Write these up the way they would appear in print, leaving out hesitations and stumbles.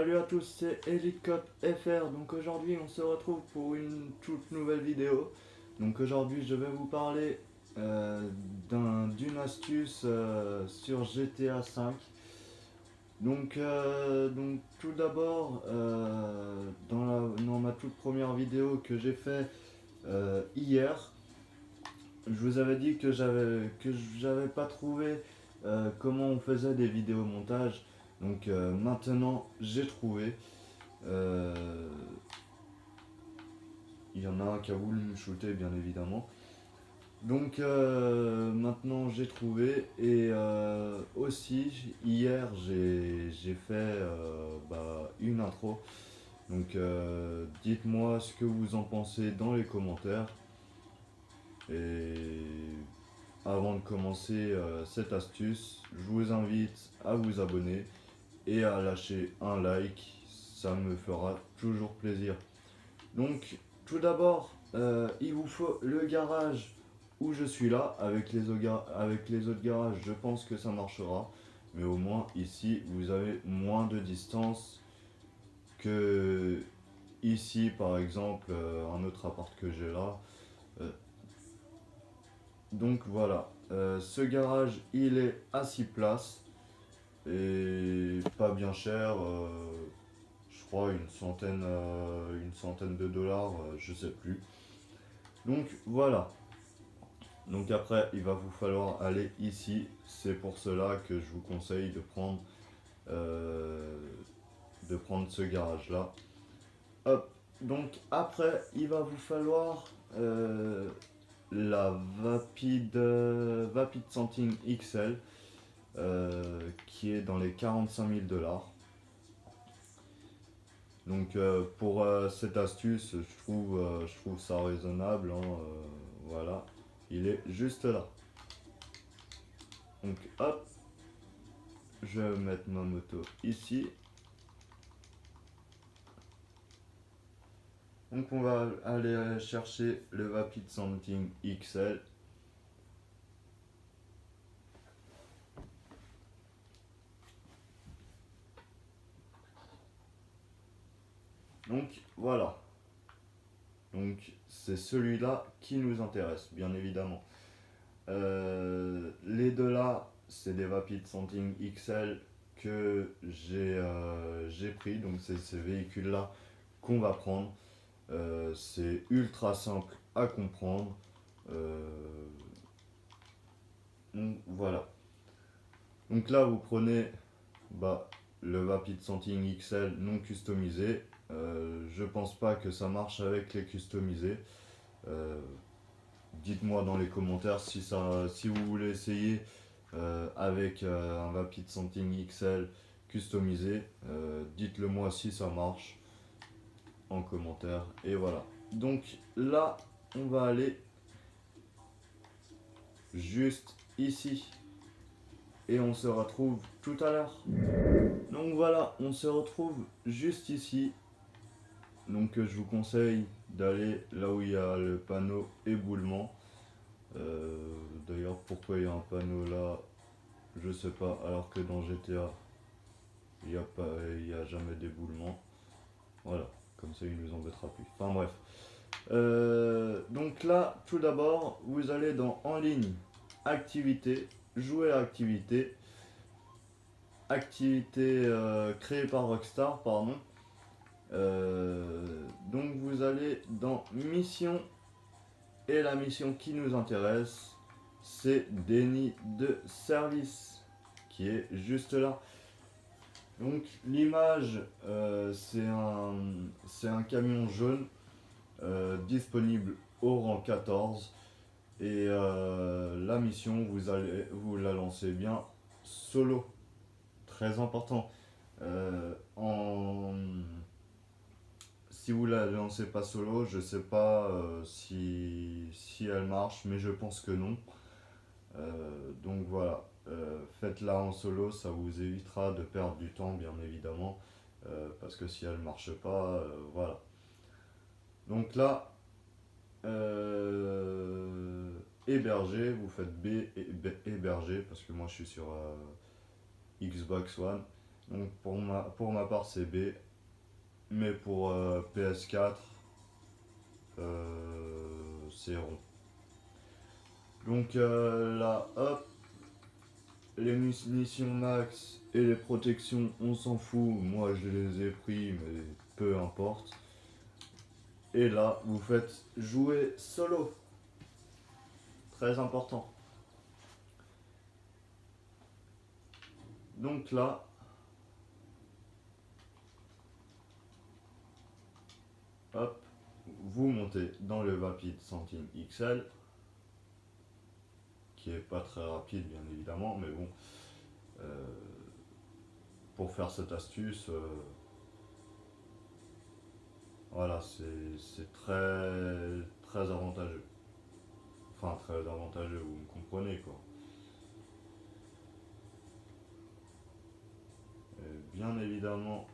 Salut à tous, c'est EliteCop FR. Donc aujourd'hui on se retrouve pour une toute nouvelle vidéo. Donc aujourd'hui je vais vous parler d'une astuce sur GTA 5. Donc tout d'abord, dans ma toute première vidéo que j'ai fait hier, je vous avais dit que j'avais pas trouvé comment on faisait des vidéos montage. Donc maintenant j'ai trouvé. Euh, Il y en a un qui a voulu me shooter, bien évidemment. Donc maintenant j'ai trouvé. Et aussi hier j'ai fait une intro. Donc dites-moi ce que vous en pensez dans les commentaires. Et avant de commencer cette astuce, je vous invite à vous abonner et à lâcher un like. Ça me fera toujours plaisir. Donc, tout d'abord, il vous faut le garage où je suis là. Avec les autres garages, je pense que ça marchera. Mais au moins, ici, vous avez moins de distance que ici, par exemple, un autre appart que j'ai là. Euh, donc voilà. Ce garage, il est à 6 places et pas bien cher. Je crois une centaine de dollars, je sais plus. Donc voilà. Donc après, il va vous falloir aller ici. C'est pour cela que je vous conseille euh, de prendre ce garage-là. Hop. Donc après, il va vous falloir la Vapid Sanding XL qui est dans les 45 000 dollars. Donc pour cette astuce, je trouve ça raisonnable, hein, voilà, il est juste là. Donc hop, je vais mettre ma moto ici. Donc on va aller chercher le Vapid Sanding XL. Donc voilà. Donc c'est celui-là qui nous intéresse, bien évidemment. Les deux là, c'est des Vapid Sanding XL que j'ai pris. Donc c'est ces véhicules-là qu'on va prendre. C'est ultra simple à comprendre. Euh, donc voilà. Donc là, vous prenez le Vapid Sanding XL non customisé. Je pense pas que ça marche avec les customisés. Euh, Dites-moi dans les commentaires si vous voulez essayer avec un Vapid Sanding XL customisé. Dites-le moi si ça marche en commentaire. Et voilà. Donc là, on va aller juste ici. Et on se retrouve tout à l'heure. Donc voilà, on se retrouve juste ici. Donc je vous conseille d'aller là où il y a le panneau éboulement. D'ailleurs, pourquoi il y a un panneau là, je sais pas. Alors que dans GTA, il y a jamais d'éboulement. Voilà, comme ça il nous embêtera plus. Enfin bref. Donc là, tout d'abord, vous allez dans En ligne, activité, jouer à activité, activité créée par Rockstar, pardon. Donc vous allez dans mission et la mission qui nous intéresse, c'est déni de service qui est juste là. Donc l'image, c'est un camion jaune disponible au rang 14 et la mission, vous la lancez bien solo, très important. En Si vous la lancez pas solo, je sais pas si elle marche, mais je pense que non. Donc voilà, faites-la en solo, ça vous évitera de perdre du temps, bien évidemment, parce que si elle marche pas, voilà. Donc là, héberger, vous faites B, héberger, parce que moi je suis sur Xbox One. Donc pour ma part c'est B, mais pour PS4 c'est rond. Donc là, hop, les munitions max et les protections, on s'en fout. Moi, je les ai pris, mais peu importe. Et là, vous faites jouer solo. Très important. Donc là, hop, vous montez dans le Vapid Centime XL, qui est pas très rapide, bien évidemment, mais bon, euh, pour faire cette astuce, voilà, c'est très, très avantageux. Enfin, très avantageux, vous me comprenez quoi. Bien évidemment,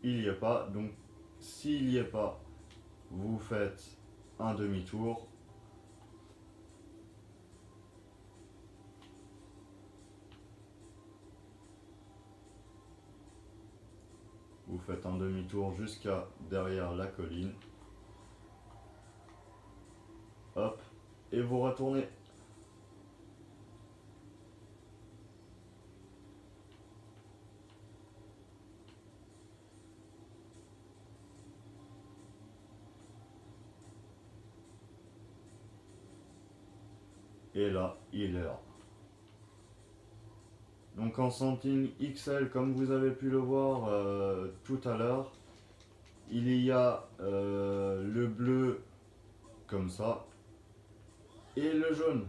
il n'y est pas. Donc, s'il n'y est pas, vous faites un demi-tour. Vous faites un demi-tour jusqu'à derrière la colline. Hop. Et vous retournez. Et là, il est là. Donc en centime XL, comme vous avez pu le voir tout à l'heure, il y a le bleu comme ça et le jaune.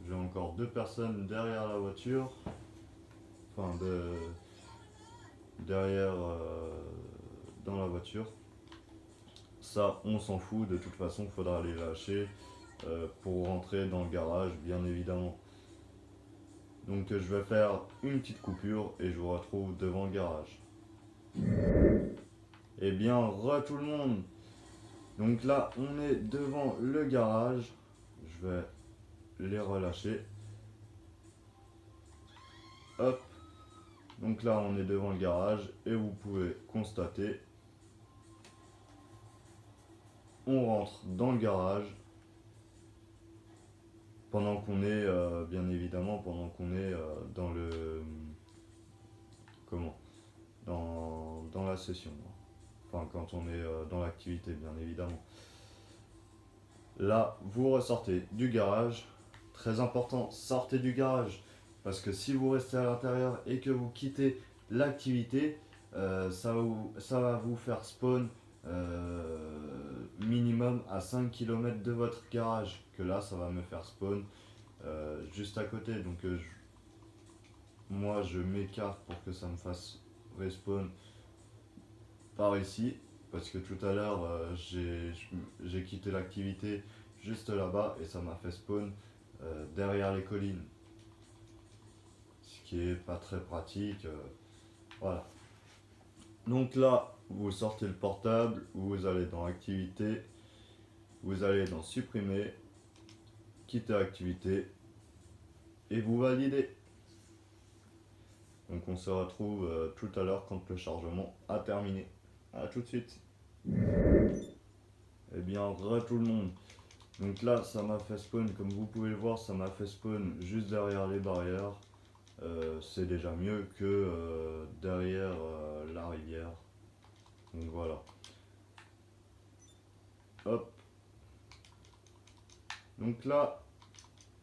J'ai encore deux personnes derrière la voiture. Enfin, derrière dans la voiture. Ça, on s'en fout. De toute façon, il faudra les lâcher pour rentrer dans le garage, bien évidemment. Donc je vais faire une petite coupure et je vous retrouve devant le garage. Eh bien, tout le monde. Donc là, on est devant le garage. Je vais les relâcher. Hop. Donc là, on est devant le garage et vous pouvez constater, on rentre dans le garage pendant qu'on est, bien évidemment, pendant qu'on est dans le, comment, dans la session. Enfin, quand on est dans l'activité, bien évidemment. Là, vous ressortez du garage. Très important, sortez du garage. Parce que si vous restez à l'intérieur et que vous quittez l'activité, ça va vous faire spawn minimum à 5 km de votre garage. Que là, ça va me faire spawn juste à côté. Donc, moi, je m'écarte pour que ça me fasse respawn par ici. Parce que tout à l'heure, j'ai quitté l'activité juste là-bas et ça m'a fait spawn derrière les collines. Ce qui est pas très pratique. Voilà. Donc là, vous sortez le portable, vous allez dans activité, vous allez dans supprimer, quitter activité et vous validez. Donc on se retrouve tout à l'heure quand le chargement a terminé. A tout de suite. Eh bien, tout le monde. Donc là, ça m'a fait spawn, comme vous pouvez le voir, ça m'a fait spawn juste derrière les barrières. C'est déjà mieux que derrière la rivière. Donc voilà. Hop. Donc là,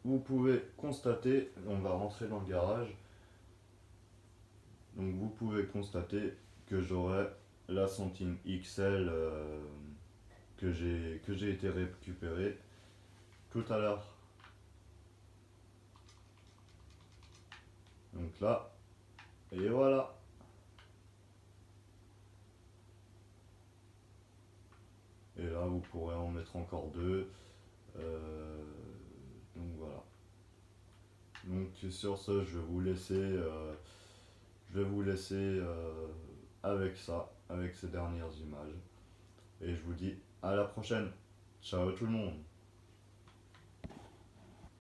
vous pouvez constater, on va rentrer dans le garage. Donc vous pouvez constater que j'aurai la Centime XL que j'ai été récupérée tout à l'heure. Donc là, et voilà. Et là, vous pourrez en mettre encore deux. Donc voilà. Donc sur ce, je vais vous laisser avec ça, avec ces dernières images. Et je vous dis à la prochaine. Ciao tout le monde.